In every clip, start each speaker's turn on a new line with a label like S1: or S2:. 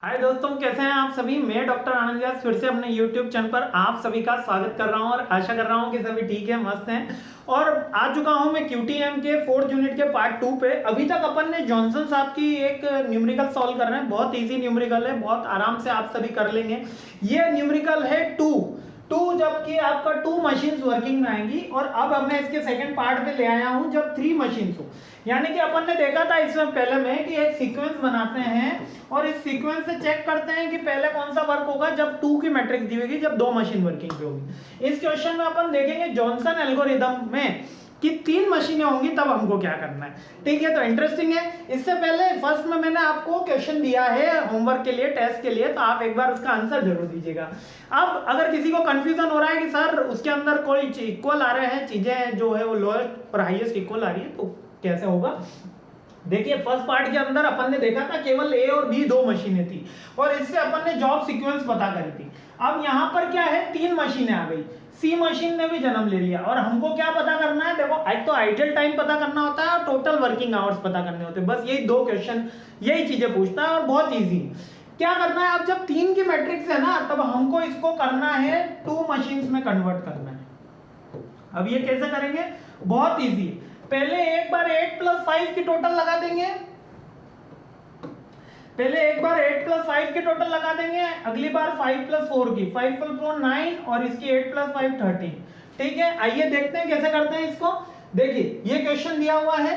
S1: हाय दोस्तों, कैसे हैं आप सभी। मैं डॉक्टर आनंद व्यास फिर से अपने यूट्यूब चैनल पर आप सभी का स्वागत कर रहा हूं और आशा कर रहा हूं कि सभी ठीक है, मस्त हैं। और आ चुका हूं मैं क्यूटीएम के 4th यूनिट के पार्ट 2 पे। अभी तक अपन ने जॉनसन साहब की एक न्यूमेरिकल सॉल्व कर रहे हैं। बहुत इजी न्यूमेरिकल है, बहुत आराम से आप सभी कर लेंगे। ये न्यूमेरिकल है 2 जबकि आपका 2 मशीन्स वर्किंग में आएंगी। और अब मैं इसके सेकंड पार्ट पे ले आया हूं जब 3 मशीन्स हो। यानी कि अपन ने देखा था इसमें पहले में कि एक सीक्वेंस बनाते हैं और इस सीक्वेंस से चेक करते हैं कि पहले कौन सा वर्क होगा जब 2 की मैट्रिक्स दी होगी, जब 2 मशीन वर्किंग पे होगी। इस क्वेश्चन में अपन देखेंगे जॉनसन एल्गोरिदम में कि 3 मशीनें होंगी तब हमको क्या करना है। ठीक है, तो इंटरेस्टिंग है। इससे पहले फर्स्ट में मैंने आपको क्वेश्चन दिया है होमवर्क के लिए, टेस्ट के लिए, तो आप एक बार उसका आंसर जरूर दीजिएगा। अब अगर किसी को कंफ्यूजन हो रहा है कि सर उसके अंदर कोई इक्वल आ रहे हैं, चीजें जो है वो लोएस्ट और हाईएस्ट इक्वल आ रही है, तो कैसे होगा। देखिए, फर्स्ट पार्ट के अंदर अपन ने देखा था केवल ए और बी 2 मशीनें थी और इससे अपन ने जॉब सीक्वेंस पता करी थी। अब यहां पर क्या है, 3 मशीनें आ गई। सी मशीन ने भी जन्म ले लिया और हमको क्या पता करना है। देखो, एक तो आइडल टाइम पता करना होता है और टोटल वर्किंग आवर्स पता करने होते हैं। बस यही 2 क्वेश्चन, यही चीजें पूछता है और बहुत ईजी। क्या करना है, अब जब 3 की मैट्रिक्स है ना, तब हमको इसको करना है 2 मशीन्स में कन्वर्ट करना है। अब ये कैसे करेंगे, बहुत ईजी। पहले एक बार 8 + 5 की टोटल लगा देंगे। पहले एक बार 8 + 5 की टोटल लगा देंगे, अगली बार 5 + 4 की। 5 + 4 9 और इसकी 8 + 5 13। ठीक है, आइए देखते हैं कैसे करते हैं इसको। देखिए, ये क्वेश्चन दिया हुआ है।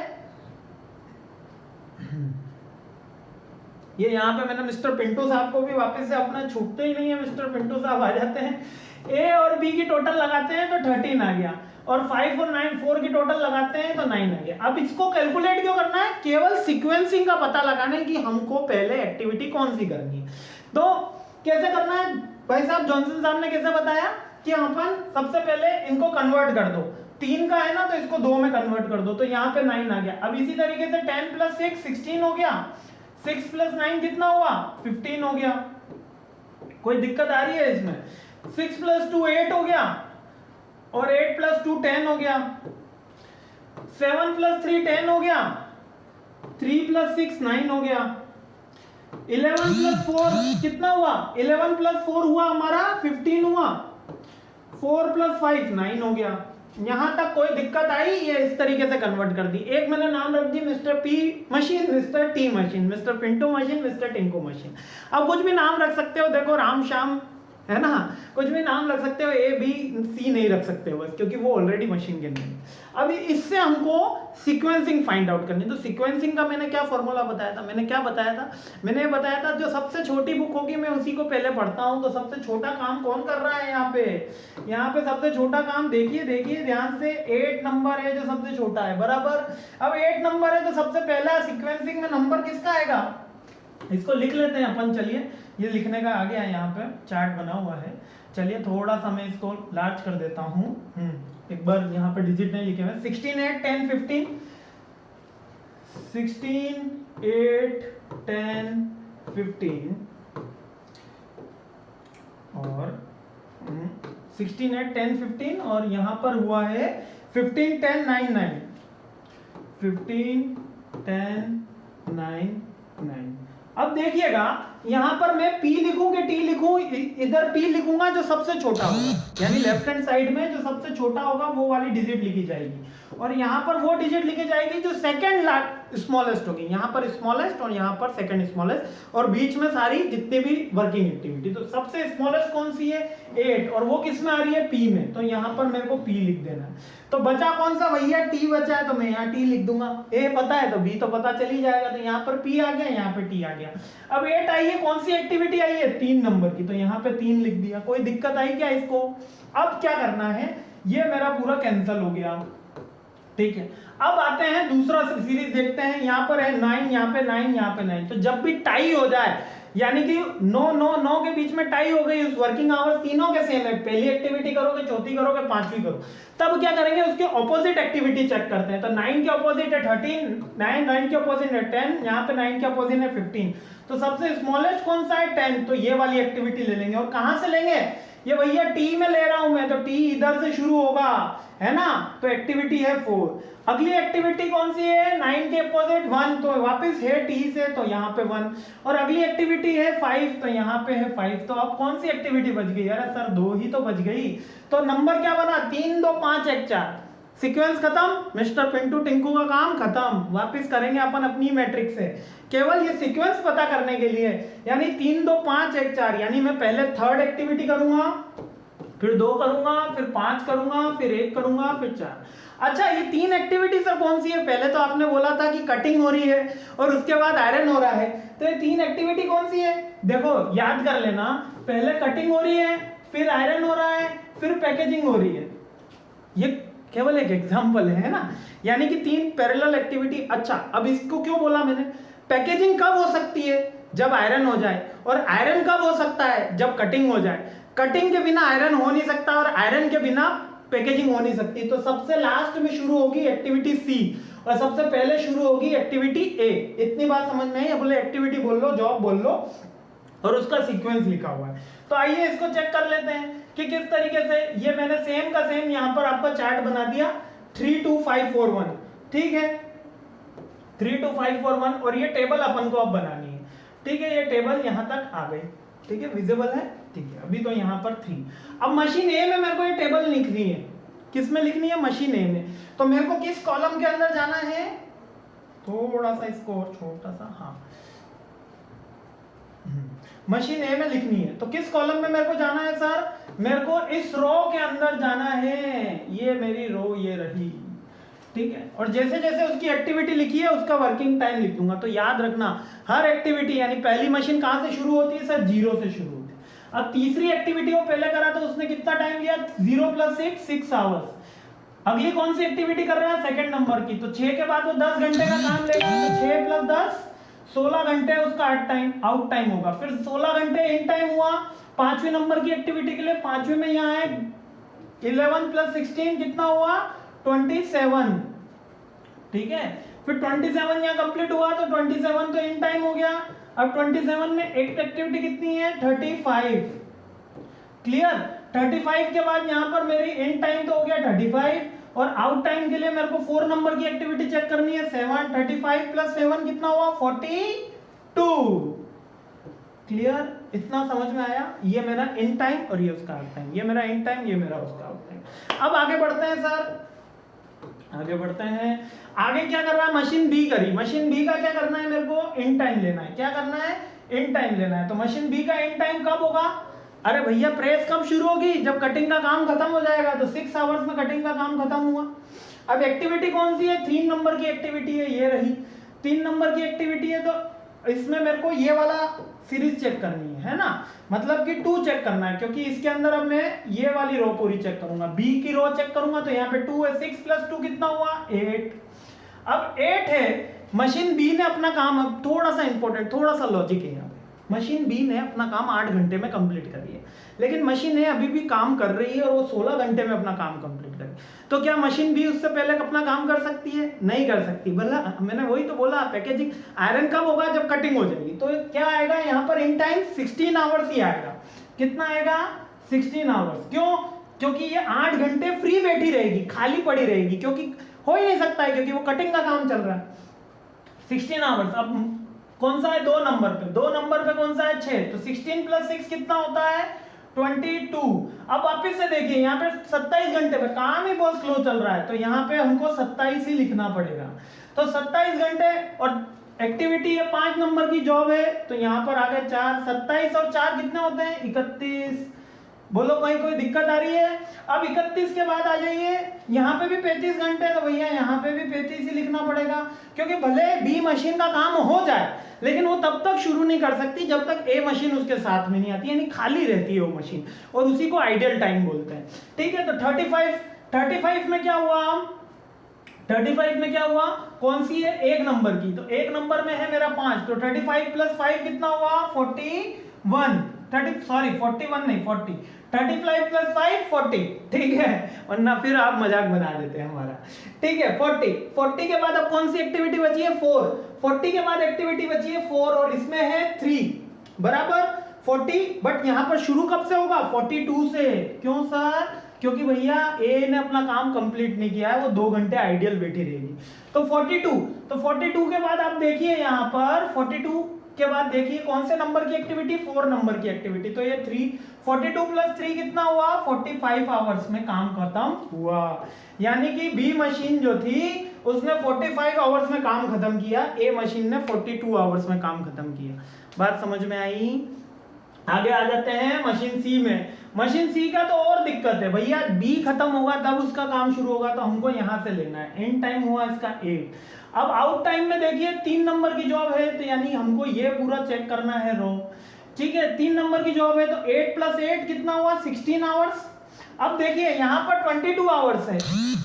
S1: ये यहाँ पे मैंने मिस्टर पिंटू साहब को भी वापस से अपना छूटते ही नहीं है, मिस्टर पिंटू साहब आ जाते हैं। ए और बी की टोटल लगाते हैं तो 13 आ गया और 5 और 9 4 की टोटल लगाते हैं तो 9 आ गया। अब इसको कैलकुलेट क्यों करना है, केवल सीक्वेंसिंग का पता लगाना है कि हमको पहले एक्टिविटी कौन सी करनी है। तो कैसे करना है भाई साहब, जॉनसन साहब ने कैसे बताया कि अपन सबसे पहले इनको कन्वर्ट कर दो। 3 का है ना, तो इसको 2 में कन्वर्ट कर दो, तो यहाँ पे 9 आ गया। अब इसी तरीके से 10 + 6 16 हो गया। 6 + 9 कितना हुआ, 15 हो गया। कोई दिक्कत आ रही है इसमें। 6 + 2 8 हो गया और 8 + 2 10 हो गया। 7 + 3 10 हो गया। 3 + 6 9 हो गया। 11 + 4 कितना हुआ, 11 + 4 हुआ हमारा 15 हुआ। 4 + 5 9 हो गया। यहां तक कोई दिक्कत आई, ये इस तरीके से कन्वर्ट कर दी। एक मैंने नाम रख दी mister P machine, mister T machine, mister Pintu machine, mister Tinku machine. अब कुछ भी नाम रख सकते हो, देखो राम श्याम है ना, कुछ भी नाम रख सकते हो, ए बी सी नहीं रख सकते हो बस, क्योंकि वो ऑलरेडी मशीन के नहीं। अब इससे हमको सीक्वेंसिंग फाइंड आउट करनी। तो सीक्वेंसिंग का मैंने क्या फॉर्मूला बताया था, मैंने बताया था जो सबसे छोटी बुक होगी मैं उसी को पहले पढ़ता हूं। तो सबसे छोटा काम कौन कर रहा है यहाँ पे सबसे छोटा काम, देखिए ध्यान से, 8 नंबर है जो सबसे छोटा है, बराबर। अब 8 नंबर है तो सबसे पहला सीक्वेंसिंग में नंबर किसका आएगा, इसको लिख लेते हैं अपन। चलिए, ये लिखने का आ गया है, यहाँ पे चार्ट बना हुआ है। चलिए थोड़ा सा मैं इसको लार्ज कर देता हूँ। एक बार यहाँ पे डिजिट नहीं लिखे हुए, 16 8 10 15, 16 8 10 15 और 16 8 10 15 और यहाँ पर हुआ है 15 10 9 9, 15 10 9 9। अब देखिएगा, यहां पर मैं P लिखूं कि T लिखूं, इधर P लिखूंगा जो सबसे छोटा होगा, यानी लेफ्ट हैंड साइड में जो सबसे छोटा होगा वो वाली डिजिट लिखी जाएगी और यहां पर वो डिजिट लिखी जाएगी जो सेकंड स्मॉलेस्ट होगी। यहां पर स्मॉलेस्ट और यहां पर सेकंड स्मॉलेस्ट और बीच में सारी जितनी भी वर्किंग एक्टिविटी। तो सबसे स्मॉलेस्ट कौन सी है, 8, और वो किस में आ रही है, P में। तो यहां पर मेरे को P लिख देना है। तो बचा कौन सा भैया, T बचा है, तो मैं यहाँ T लिख दूंगा। A पता है तो B तो पता चल ही जाएगा। तो यहाँ पर P आ गया, यहाँ पे T आ गया। अब 8 आई है, कौन सी एक्टिविटी आई है, 3 नंबर की, तो यहाँ पे 3 लिख दिया। कोई दिक्कत आई क्या इसको। अब क्या करना है, ये मेरा पूरा कैंसिल हो गया। ठीक है, अब आते हैं दूसरा सीरीज देखते हैं। यहाँ पर है 9, यहाँ पे 9, यहाँ पे 9। तो जब भी टाई हो जाए, यानी कि 9 9 9 के बीच में टाई हो गई, उस वर्किंग आवर्स तीनों के सेम है, पहली एक्टिविटी करोगे, चौथी करोगे, पांचवी करो, तब क्या करेंगे, उसके ऑपोजिट एक्टिविटी चेक करते हैं। तो 9 के ऑपोजिट है 13, 9 के ऑपोजिट है 10, यहाँ पे 9 के ऑपोजिट है 15। तो सबसे स्मॉलेस्ट कौन सा है 10, तो ये वाली एक्टिविटी ले लेंगे। और कहां से लेंगे, ये भैया टी में ले रहा हूं मैं, तो टी इधर से शुरू होगा, है ना, तो एक्टिविटी है 4। अगली एक्टिविटी कौन सी है, 9 के अपोजिट 1, तो वापस है टी से, तो यहाँ पे 1। और अगली एक्टिविटी है 5, तो यहाँ पे है 5। तो अब कौन सी एक्टिविटी बच गई, अरे सर 2 ही तो बच गई। तो नंबर क्या बना, 3 2 5 1 4। सीक्वेंस खत्म, मिस्टर पिंटू टिंकू का काम खत्म। वापस करेंगे अपन अपनी मैट्रिक्स से, केवल ये सीक्वेंस पता करने के लिए, यानी 3 2 5 1 4। यानी मैं पहले थर्ड एक्टिविटी करूंगा, फिर 2 करूंगा, फिर 5 करूंगा, फिर 1 करूंगा, फिर 4। अच्छा, ये 3 एक्टिविटी सर कौन सी है, पहले तो आपने बोला था कि कटिंग हो रही है और उसके बाद आयरन हो रहा है, तो ये 3 एक्टिविटी कौन सी है, देखो याद कर लेना, पहले कटिंग हो रही है, फिर आयरन हो रहा है, फिर पैकेजिंग हो रही है। ये केवल एक एग्जांपल है ना, यानी कि 3 पैरेलल एक्टिविटी। अच्छा, अब इसको क्यों बोला मैंने, पैकेजिंग कब हो सकती है, जब आयरन हो जाए, और आयरन कब हो सकता है, जब कटिंग हो जाए। कटिंग के बिना आयरन हो नहीं सकता और आयरन के बिना पैकेजिंग हो नहीं सकती। तो सबसे लास्ट में शुरू होगी एक्टिविटी सी और सबसे पहले शुरू होगी एक्टिविटी ए। इतनी बात समझ में आई, बोले एक्टिविटी बोल लो, जॉब बोल लो, और उसका सीक्वेंस लिखा हुआ है। तो आइए इसको चेक कर लेते हैं कि किस तरीके से। ये मैंने सेम का सेम यहाँ पर आपका चार्ट बना दिया, 3 2 5 4 1, ठीक है, 3 2 5 4 1। और ये टेबल अपन को अब बनानी है, ठीक है, ये टेबल यहाँ तक आ गई, ठीक है, विजिबल है, ठीक है। अभी तो यहाँ पर 3। अब मशीन ए में मेरे को ये टेबल लिखनी है, किस में लिखनी है, मशीन ए में। तो मेरे को किस कॉलम के अंदर जाना है, थोड़ा सा इसको और छोटा सा, हाँ, मशीन ए में लिखनी है। तो किस कॉलम में मेरे को जाना है सर, मेरे को इस रो के अंदर जाना है, ये मेरी रो ये रही, ठीक है। और जैसे जैसे उसकी एक्टिविटी लिखी है उसका वर्किंग टाइम लिख दूंगा। तो याद रखना, हर एक्टिविटी, यानी पहली मशीन कहां से शुरू होती है सर, 0 से शुरू होती है। अब तीसरी एक्टिविटी को पहले करा तो उसने कितना टाइम लिया, 0 + 6 6 आवर्स। अगली कौन सी एक्टिविटी कर रहा है, सेकंड नंबर की, तो 6 के बाद वो 10 घंटे का काम लेगा, तो 6 + 10 16 घंटे उसका आउट टाइम होगा। फिर 16 घंटे इन टाइम हुआ 5वें नंबर की एक्टिविटी के लिए। 5वें में यहाँ है 11 + 16 कितना हुआ, 27, ठीक है। फिर 27 यहाँ कंप्लीट हुआ, तो 27 तो इन टाइम हो गया। अब 27 में एक एक्टिविटी कितनी है, 35, क्लियर। 35 के बाद यहाँ पर मेरी इन टाइम तो हो गया 35, और आउट टाइम के लिए मेरे को 4 नंबर की एक्टिविटी चेक करनी है, 7। 35 + 7 कितना हुआ, 42, क्लियर। इतना समझ में आया, ये मेरा इन टाइम और ये उसका आउट टाइम, ये मेरा इन टाइम, ये मेरा उसका आउट टाइम। अब आगे बढ़ते हैं सर, आगे बढ़ते हैं। आगे क्या कर रहा है, मशीन बी करी, मशीन बी का क्या करना है, मेरे को इन टाइम लेना है। क्या करना है, इन टाइम लेना है। तो मशीन बी का इन टाइम कब होगा, अरे भैया प्रेस कब शुरू होगी, जब कटिंग का काम खत्म हो जाएगा। तो 6 आवर्स में कटिंग का काम खत्म हुआ। अब एक्टिविटी कौन सी है, 3 नंबर की एक्टिविटी है, ये रही 3 नंबर की एक्टिविटी है। तो इसमें मेरे को ये वाला सीरीज चेक करनी है ना, मतलब कि 2 चेक करना है, क्योंकि इसके अंदर अब मैं ये वाली रो पूरी चेक करूंगा, बी की रो चेक करूंगा। तो यहाँ पे 2 है, 6 + 2 कितना हुआ, 8। अब 8 है, मशीन बी ने अपना काम, अब थोड़ा सा इंपॉर्टेंट, थोड़ा सा लॉजिक है यहाँ पे। मशीन बी ने अपना काम 8 घंटे में कंप्लीट कर लिया, लेकिन मशीन ए अभी भी काम कर रही है और वो 16 घंटे में अपना काम कंप्लीट करे। तो क्या मशीन बी उससे पहले अपना काम कर सकती है, नहीं कर सकती। बोला मैंने, वही तो बोला, पैकेजिंग आयरन कब होगा, जब कटिंग हो जाएगी। तो क्या आएगा यहाँ पर इन टाइम 16 आवर्स ही आएगा। कितना आएगा, 16 आवर्स। क्यों, क्योंकि ये 8 घंटे फ्री बैठी रहेगी, खाली पड़ी रहेगी, क्योंकि हो ही नहीं सकता है, क्योंकि वो कटिंग का काम चल रहा है। 16 आवर्स। अब कौन सा है, 2 नंबर पे, 2 नंबर पे कौन सा है, 6। तो 16 + 6 कितना होता है, 22। अब वापिस से देखिए, यहाँ पे 27 घंटे पे काम ही बहुत स्लो चल रहा है, तो यहाँ पे हमको 27 ही लिखना पड़ेगा। तो 27 घंटे, और एक्टिविटी है 5 नंबर की जॉब है, तो यहाँ पर आ गए 4। 27 और 4 कितने होते हैं, 31। बोलो कोई दिक्कत आ रही है। अब 31 के बाद आ जाइए, यहाँ पे भी 35 घंटे, तो भैया यहाँ पे भी 35 ही लिखना पड़ेगा, क्योंकि भले बी मशीन का काम हो जाए, लेकिन वो तब तक शुरू नहीं कर सकती जब तक ए मशीन उसके साथ में नहीं आती, यानी खाली रहती है वो मशीन, और उसी को आइडियल टाइम बोलते हैं, ठीक है। तो 35 में क्या हुआ, 35 में क्या हुआ, कौन सी है, 1 नंबर की। तो 1 नंबर में है मेरा 5, तो 35 + 5 कितना हुआ, 41। 30 सॉरी 41 नहीं 40, 35 प्लस 5 40, ठीक है, वरना फिर आप मजाक बना देते हैं हमारा। ठीक है 40 के बाद अब कौन सी एक्टिविटी बची है 4, 40 के बाद एक्टिविटी बची है 4 और इसमें है 3 बराबर 40, बट यहाँ पर शुरू कब से होगा 42 से। क्यों सर? क्योंकि भैया ए ने अपना काम कंप्लीट नहीं किया है, वो 2 घंटे आइडियल बैठी रहेगी। तो 42 के बाद आप देखिए यहाँ पर 42 के बाद देखिए कौन से नंबर की एक्टिविटी 4 नंबर की एक्टिविटी, तो ये 42 प्लस 3 कितना हुआ 45 आवर्स में काम खत्म हुआ। यानी कि बी मशीन जो थी उसने 45 आवर्स में काम खत्म किया, ए मशीन ने 42 आवर्स में काम खत्म किया। बात समझ में आई? आगे आ जाते हैं मशीन सी में। मशीन सी का तो और दिक्कत है भैया, बी खत्म होगा तब उसका काम शुरू होगा, तो हमको यहां से लेना है। एंड टाइम हुआ इसका 8। अब आउट टाइम में देखिए 3 नंबर की जॉब है, तो यानी हमको ये पूरा चेक करना है रो। ठीक है 3 नंबर की जॉब है, तो 8 प्लस 8 कितना हुआ 16 आवर्स। अब देखिए यहाँ पर 22 आवर्स है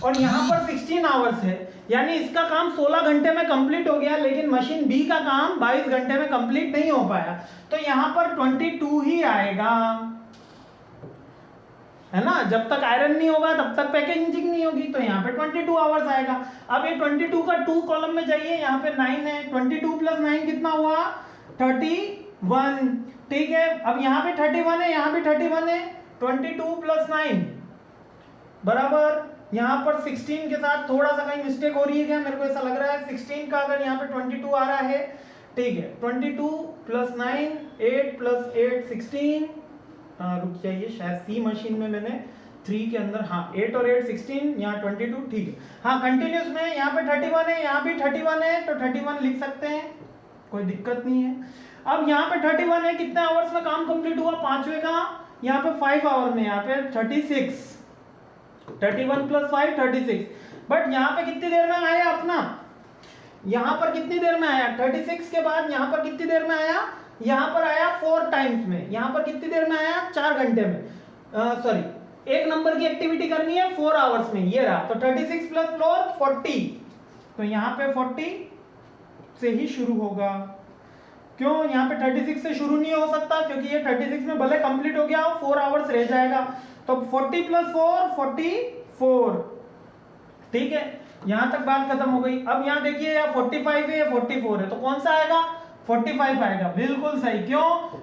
S1: और यहाँ पर 16 आवर्स है, यानी इसका काम 16 घंटे में कंप्लीट हो गया, लेकिन मशीन बी का काम 22 घंटे में कंप्लीट नहीं हो पाया, तो यहाँ पर 22 ही आएगा, है ना। जब तक आयरन नहीं होगा तब तक पैकेजिंग नहीं होगी, तो यहाँ पे 22 आवर्स आएगा। अब ये 22 का 2 कॉलम में चाहिए, यहाँ पे 9 है, 22 प्लस 9 कितना हुआ 31। ठीक है अब यहाँ पे 31 है, यहाँ पे 31 है, 22 प्लस 9 बराबर यहाँ पर 16 के साथ थोड़ा सा कहीं मिस्टेक हो रही है क्या, मेरे को ऐसा लग रहा है 16 का अगर यहाँ पे 22 आ रहा है, ठीक है 22 प्लस 9 8 प्लस 8 16, रुक जाइए शायद सी मशीन में मैंने 3 के अंदर, हाँ 8 और 8 16, यहाँ 22, ठीक है हाँ कंटिन्यूस में यहाँ पे 31 है, यहाँ भी 31 है, तो 31 लिख सकते हैं, कोई दिक्कत नहीं है। अब यहाँ पे 31 है, कितने आवर्स में काम कंप्लीट हुआ, पांचवे का यहाँ पे 5 आवर में, यहाँ पे 36, 31 प्लस 5 36, बट यहाँ पे कितनी देर में आया अपना, यहाँ पर कितनी देर में आया 36 के बाद यहाँ पर कितनी देर में आया, यहाँ पर आया 4 टाइम्स में, यहाँ पर कितनी देर में आया 4 घंटे में, सॉरी एक नंबर की एक्टिविटी करनी है 4 आवर्स में, ये रहा, तो 36 प्लस 4 40, तो यहाँ पे 40 से ही शुरू होगा। क्यों यहाँ पे 36 से शुरू नहीं हो सकता, क्योंकि ये 36 में भले कंप्लीट हो गया 4 आवर्स रह जाएगा, तो 40 प्लस 4 44, ठीक है यहां तक बात खत्म हो गई। अब यहाँ देखिए या 45 है या 44 है, तो कौन सा आएगा 45 आएगा, बिल्कुल सही। क्यों?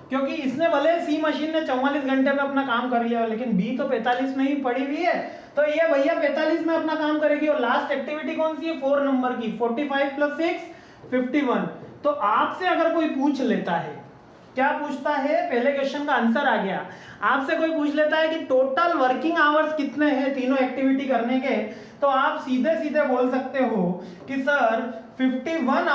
S1: क्योंकि इसने भले सी मशीन ने 44 घंटे में अपना काम कर लिया, लेकिन बी तो 45 में ही पड़ी हुई है, तो ये भैया 45 में अपना काम करेगी। और लास्ट एक्टिविटी कौन सी है 4 नंबर की, 45 प्लस 6 51। तो आपसे अगर कोई पूछ लेता है, क्या पूछता है, पहले क्वेश्चन का आंसर आ गया, आपसे कोई पूछ लेता है कि टोटल वर्किंग आवर्स कितने हैं तीनों एक्टिविटी करने के, तो आप सीधे सीधे बोल सकते हो कि सर 51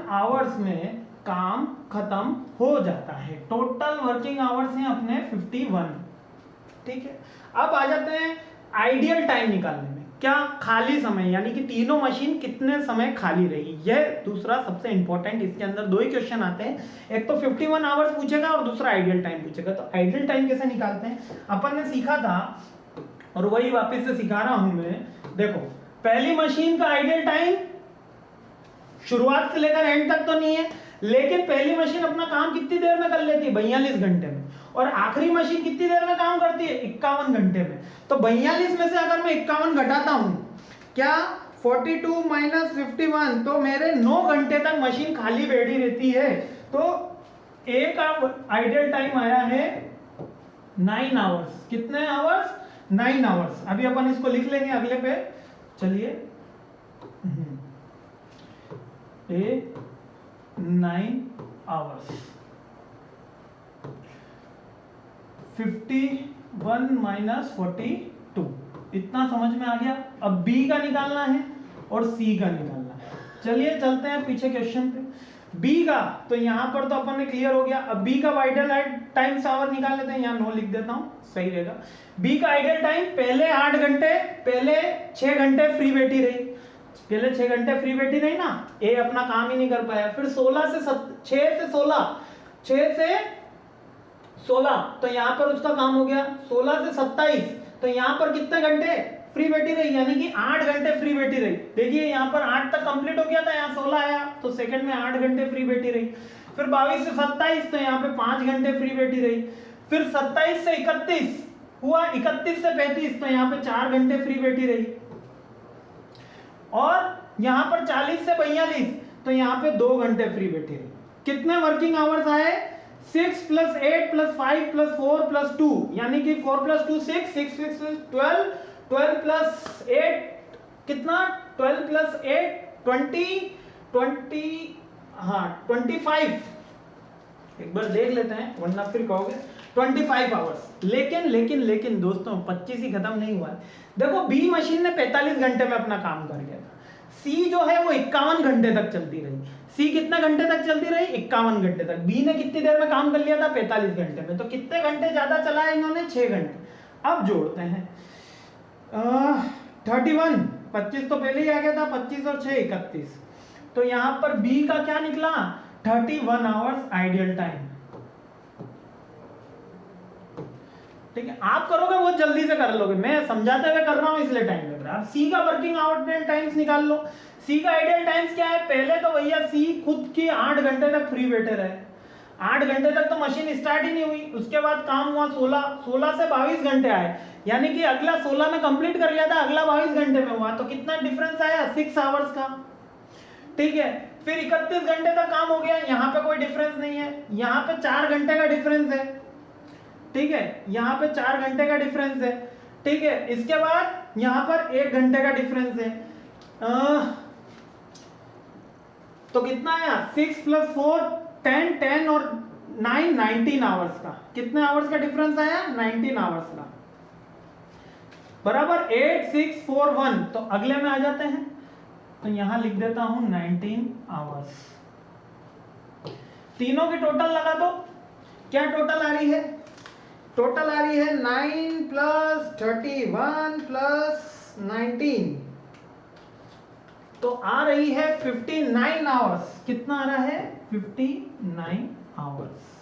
S1: आवर्स में काम खत्म हो जाता है। टोटल वर्किंग आवर्स हैं अपने 51, ठीक है। अब आ जाते हैं आइडियल टाइम निकालने में, क्या खाली समय, यानी कि तीनों मशीन कितने समय खाली रही, यह दूसरा सबसे इंपॉर्टेंट। इसके अंदर 2 ही क्वेश्चन आते हैं, एक तो 51 आवर्स पूछेगा और दूसरा आइडियल टाइम पूछेगा। तो आइडियल टाइम कैसे निकालते हैं, अपन ने सीखा था और वही वापस से सिखा रहा हूं मैं। देखो पहली मशीन का आइडियल टाइम शुरुआत से लेकर एंड तक तो नहीं है, लेकिन पहली मशीन अपना काम कितनी देर में कर लेती है 42 घंटे में, और आखिरी मशीन कितनी देर में काम करती है 51 घंटे में। तो 42 में से अगर मैं 51 घटाता हूं, क्या 42 माइनस 51, तो मेरे 9 घंटे तक मशीन खाली बैठी रहती है। तो ए का आइडियल टाइम आया है 9 आवर्स। कितने आवर्स 9 आवर्स। अभी अपन इसको लिख लेंगे अगले पे, चलिए ए 9 आवर्स 51 माइनस 42, इतना समझ में आ गया। अब बी का निकालना है और सी का निकालना है। चलिए चलते हैं पीछे क्वेश्चन पे। बी का तो यहां पर तो अपन ने क्लियर हो गया। अब बी का आइडियल टाइम आवर निकाल लेते हैं, यहाँ 9 लिख देता हूं, सही रहेगा। बी का आइडियल टाइम पहले 8 घंटे, पहले 6 घंटे फ्री बैठी रही, पहले 6 घंटे फ्री बैठी रही ना, ए अपना काम ही नहीं कर पाया। फिर 6 से 16, तो यहाँ पर उसका काम हो गया। 16 से 27, तो यहाँ पर कितने घंटे फ्री बैठी रही, यानी कि 8 घंटे फ्री बैठी रही। देखिए यहाँ पर 8 तक कंप्लीट हो गया था, यहाँ 16 आया, तो सेकंड में 8 घंटे फ्री बैठी रही। फिर 22 से 27 तो यहाँ पे 5 घंटे फ्री बैठी रही। फिर 27 से 31 हुआ, 31 से 35 तो यहाँ पे 4 घंटे फ्री बैठी रही। और यहाँ पर 40 से 42 तो यहाँ पे 2 घंटे फ्री बैठी रही। कितने वर्किंग आवर्स आए? 6 + 8 + 5 + 4 + 2, यानी कि 4 + 2 6, 6 + 12, 12 + 8 कितना? 12 + 8 20, हाँ 25। एक बार देख लेते हैं वरना फिर कहोगे 25 आवर्स। लेकिन दोस्तों 25 ही खत्म नहीं हुआ है। देखो बी मशीन ने 45 घंटे में अपना काम कर लिया था, सी जो है वो 51 घंटे तक चलती रही। सी कितने घंटे तक चलती रही? 51 घंटे तक। बी ने कितनी देर में काम कर लिया था? 45 घंटे में। तो कितने घंटे ज्यादा चला है इन्होंने? 6 घंटे। अब जोड़ते हैं 31, 25 तो पहले ही आ गया था, 25 और 6 31। तो यहां पर बी का क्या निकला? 31 आवर्स आइडियल टाइम। ठीक है, आप करोगे बहुत जल्दी से कर लोगे, मैं समझाते हुए कर रहा हूं इसलिए टाइम लग रहा है। सी का वर्किंग आइडियल टाइम्स निकाल लो। सी का आइडियल टाइम्स क्या है? पहले तो भैया सी खुद की 8 घंटे तक फ्री बैठे रहे। 8 घंटे तक तो मशीन स्टार्ट ही नहीं हुई। उसके बाद काम हुआ 16 से 22 घंटे आए, यानी कि अगला 16 में कंप्लीट कर लिया था, अगला 22 घंटे में हुआ। तो कितना डिफरेंस आया? 6 आवर्स का। ठीक है, फिर 31 घंटे तक काम हो गया, यहाँ पे कोई डिफरेंस नहीं है। यहाँ पे 4 घंटे का डिफरेंस है। ठीक है, यहाँ पे 4 घंटे का डिफरेंस है। ठीक है, इसके बाद यहाँ पर 1 घंटे का डिफरेंस है। तो कितना आया? 6 + 4 10, 10 और 9 19 आवर्स का। कितने आवर्स का डिफरेंस आया? 19 आवर्स का। बराबर 8 6 4 1। तो अगले में आ जाते हैं, तो यहां लिख देता हूं 19 आवर्स। तीनों की टोटल लगा दो, क्या टोटल आ रही है? टोटल आ रही है 9 + 31 + 19, तो आ रही है 59 आवर्स। कितना आ रहा है? 59 आवर्स।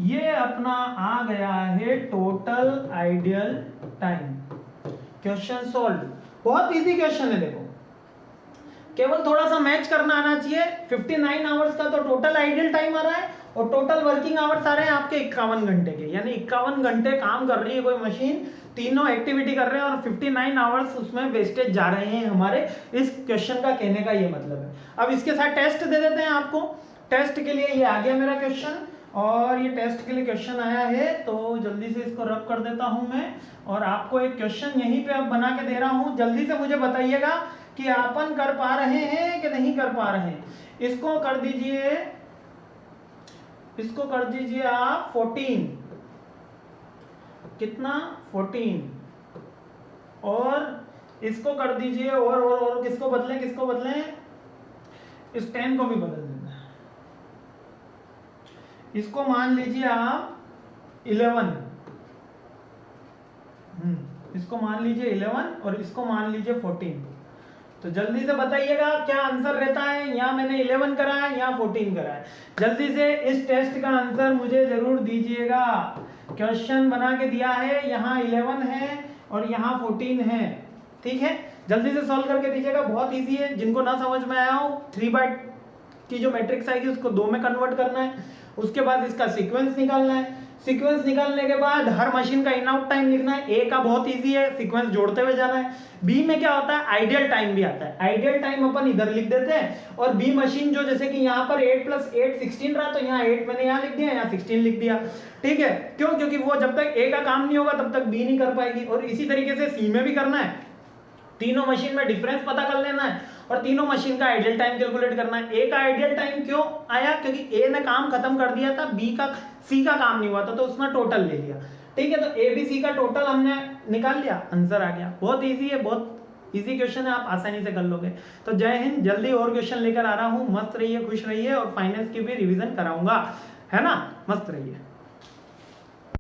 S1: ये अपना आ गया है total ideal time. Question solve. बहुत इजी क्वेश्चन है, देखो केवल थोड़ा सा मैच करना आना चाहिए। 59 आवर्स का तो टोटल आइडियल टाइम आ रहा है और टोटल वर्किंग आवर्स आ रहे हैं आपके 51 घंटे के, यानी 51 घंटे काम कर रही है कोई मशीन, तीनों एक्टिविटी कर रहे हैं और 59 आवर्स उसमें वेस्टेज जा रहे हैं हमारे। इस क्वेश्चन का कहने का ये मतलब है। अब इसके साथ टेस्ट दे देते हैं आपको। टेस्ट के लिए ये आ गया मेरा क्वेश्चन, और ये टेस्ट के लिए क्वेश्चन आया है, तो जल्दी से इसको रब कर देता हूं मैं, और आपको एक क्वेश्चन यहीं पे अब बना के दे रहा हूं। जल्दी से मुझे बताइएगा कि आपन कर पा रहे हैं कि नहीं कर पा रहे हैं। इसको कर दीजिए, इसको कर दीजिए आप 14। कितना? 14। और इसको कर दीजिए और किसको बदलें? किसको बदलें? इस 10 को भी बदल देना है। इसको मान लीजिए आप 11, इसको मान लीजिए 11 और इसको मान लीजिए 14। तो जल्दी से बताइएगा क्या आंसर रहता है। यहाँ मैंने 11 करा है, यहाँ 14 करा है। जल्दी से इस टेस्ट का आंसर मुझे जरूर दीजिएगा। क्वेश्चन बना के दिया है, यहाँ 11 है और यहाँ 14 है। ठीक है, जल्दी से सॉल्व करके दीजिएगा, बहुत इजी है। जिनको ना समझ में आया हो, 3/2 की जो मैट्रिक्स आएगी उसको 2 में कन्वर्ट करना है। उसके बाद इसका सीक्वेंस निकालना है। सीक्वेंस निकालने के बाद हर मशीन का इन आउट टाइम लिखना है। ए का बहुत इजी है, सीक्वेंस जोड़ते हुए जाना है। बी में क्या होता है? आइडियल टाइम भी आता है। आइडियल टाइम अपन इधर लिख देते हैं, और बी मशीन जो जैसे कि यहाँ पर 8 + 8 16 रहा, तो यहाँ 8 मैंने यहाँ लिख दिया, यहाँ 16 लिख दिया। ठीक है, क्यों? क्योंकि वो जब तक ए का काम नहीं होगा तब तक बी नहीं कर पाएगी। और इसी तरीके से सी में भी करना है। तीनों मशीन में डिफरेंस पता कर लेना है और तीनों मशीन का आइडियल टाइम कैलकुलेट करना है। ए का आइडियल टाइम क्यों आया? क्योंकि ए ने काम खत्म कर दिया था, सी का काम नहीं हुआ था, तो उसने टोटल ले लिया। ठीक है, तो ए बी सी का टोटल हमने निकाल लिया, आंसर आ गया। बहुत इजी है, बहुत इजी क्वेश्चन है, आप आसानी से कर लोगे। तो जय हिंद, जल्दी और क्वेश्चन लेकर आ रहा हूं। मस्त रहिए, खुश रहिए, और फाइनेंस की भी रिवीजन कराऊंगा, है ना? मस्त रहिए।